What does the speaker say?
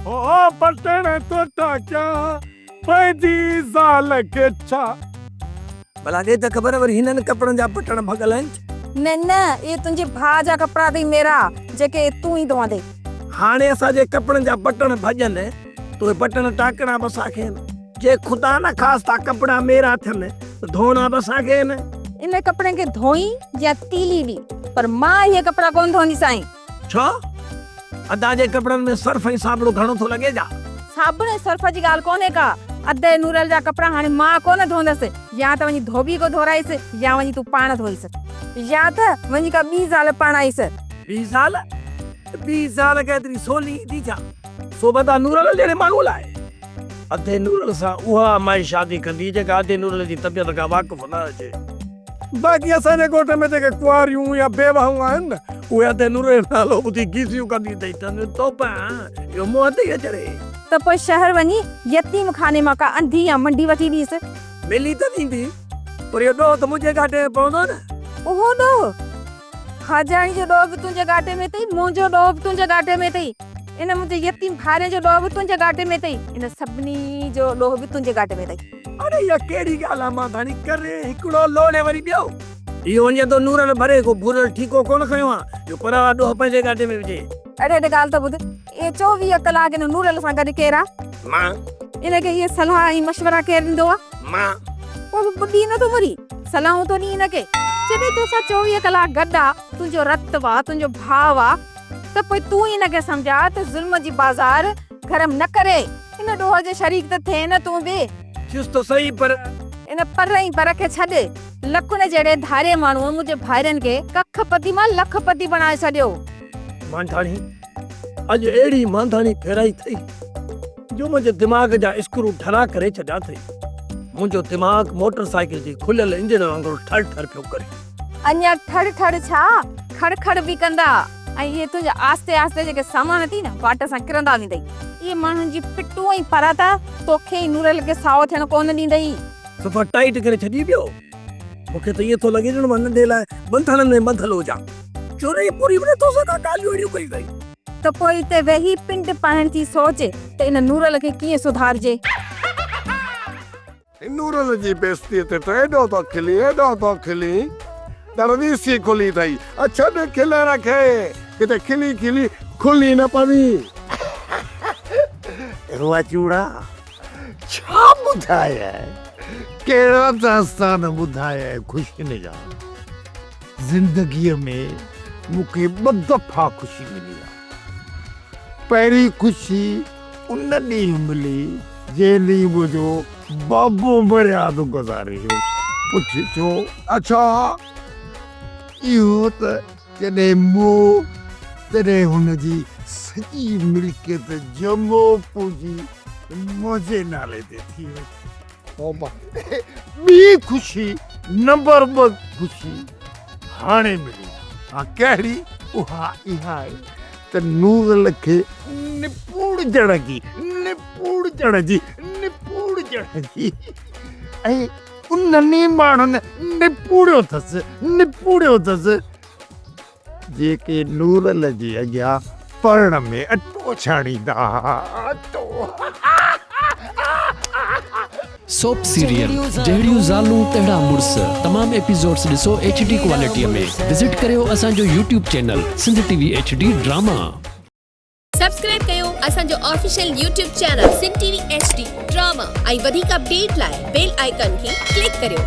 ओ पटण तो क्या पैदी ज़ाल के छा भला दे त ख़बर वरी हिनन कपड़न जा पटण भगल आहिनि। न ये तुंहिंजे भाउ जा कपिड़ा अथई मेरा जेके तूं ई धोआ दे। हाणे असांजे कपड़न जा बटण भॼनि तो बटण टाकणा बि असांखे आहिनि। जे खुदा न ख़ास्ता कपड़ा मेरा थियनि त धोना बि असांखे आहिनि। इन कपड़े के धोई या तीली दी पर मां ये कपड़ा कोन धोंदी साईं। छो अदा जे कपड़न में सर्फ ऐं साबुण घणो थो लॻे जा। साबुण ऐं सर्फ जी ॻाल्हि कोन्हे का। अधे नूरल जा कपड़ा हाणे मां कोन धोंदसि या त वञी धोबी को धोराइसि या वञी तूं पाण धोइसि या त वञी का ॿी ज़ाल पाण आइसि। ॿी ज़ाल केतिरी सोली थी छा सोबता नूरल जहिड़े माण्हू लाइ। अधे नूरल सां उहा माई शादी कंदी जेका अधे नूरल जी तबियत खां वाक़ुफ़ न हुजे। बाक़ी असांजे ॻोठ में जेके कुंवारियूं या बेवाहूं आहिनि न उहे अधे नूरल जो नालो ॿुधी गीसियूं कंदी अथई त तोपा इहो मुंहं ते ई अचड़े। त पोइ शहर वञी यतीम खाने मां का अंधी या मंडी वठी ॾीसि। मिली त ॾींदी पर इहो ॾोह त मुंहिंजे घाटे पवंदो न। उहो ॾोह खाजाणी जो ॾोह बि तुंहिंजे घाटे में अथई मुंहिंजो ॾोह बि तुंहिंजे घाटे में अथई इन मुंहिंजे यतीम भारे जो ॾोह बि तुंहिंजे घाटे में अथई इन सभिनी जो ॾोह बि तुंहिंजे घाटे में अथई। अरे इहा कहिड़ी ॻाल्हि आहे मां धाणी करे हिकिड़ो लोड़े वरी ॿियो इहो वञे थो नूरल भरे को भुरल ठीको कोन खयो आहे जो पर ॾोह पंहिंजे घाटे में विझे। अरे ॻाल्हि त ॿुध ये 24 कलाक इन नूरल सां गॾु केरु आहे? मां। इनखे ये सलाह ऐं मशवरा केरु ॾींदो आहे? मां। पोइ ॿुधी नथो वरी सलाहूं तो ॾी इनखे जॾहिं तोसां 24 कलाक गॾु आहे तुंहिंजो रत आहे तुंहिंजो भाउ आहे त पोइ तूं इनखे सम्झा त ज़ुल्म जी बाज़ार गरम न करे इन ॾोह जे शरीक त थिए न तूं बि। चुस तो सही पर इन पर ऐं पर खे छॾ लखुनि जहिड़े धारे माण्हू मुंहिंजे भाइरनि खे कखपति मां लखपति बणाए छॾियो। मांधाणी अॼु अहिड़ी मांधाणी फेराई थई जो मुंहिंजे दिमाग़ जा स्क्रू ठरा करे छॾिया अथई। मुंहिंजो दिमाग़ मोटरसाइकिल जी खुलियल इंजन वांगुरु ठड़ ठड़ पियो करे। अञा ठड़ ठड़ छा खड़ खड़ बि कंदा ऐं इहे तुंहिंजा आस्ते आस्ते जेके सामान थी न वाट सां किरंदा वेंदई। इहे माण्हुनि जी पिटू ऐं पराता तोखे ई नूरल खे साओ थियण कोन ॾींदई। सफ़ा टाइट करे छॾी वियो। मूंखे त इहो थो लॻे ॼण मां नंढे लाइ बंधणनि में ॿधल हुजां। चोरई पूरी वॾे तो सां ॻाल्हियूं अहिड़ियूं कई अथई त पोइ हिते वेही पिंड पाइण थी सोचे त इन नूरल खे कीअं सुधारजे। नूरल जी बेइज्जती ते त एॾो तो खिली दरवीसी खुली अथई अच्छा न खिले रखे किथे खिली खिली खुली न पवी। रुआ चूड़ा छा ॿुधाया कहिड़ा दास्तान ॿुधाया ख़ुशी जा। ज़िंदगीअ में मूंखे 2 दफ़ा ख़ुशी मिली आहे। पहिरीं ख़ुशी उन ॾींहुं मिली जंहिं ॾींहुं मुंहिंजो बाबू मर्याद गुज़ारे वियो। पुछ छो? अच्छा इहो त जॾहिं मूं तॾहिं हुनजी सॼी मिल्कियत जमो पूजी मुंहिंजे नाले ते थी वई। ॿी ख़ुशी नंबर 2 ख़ुशी हाणे मिली। हा कहिड़ी? उहा इहा आहे त नूरल खे निपुड़जण जी ऐं उन्हनि माण्हुनि निपुड़ियो अथसि जेके नूरल जे अॻियां पढ़ण में अटो छाणींदा। सोप सीरियल जहिड़ियूं ज़ालूं तहिड़ा मुड़ुस तमाम एपिसोड्स ॾिसो HD क्वालिटीअ में। विज़िट करियो असांजो YouTube channel Sindh TV HD drama. Subscribe कयो असांजो official YouTube channel Sindh TV HD drama ऐं वधीक अपडेट लाइ बेल आइकन खे क्लिक करियो।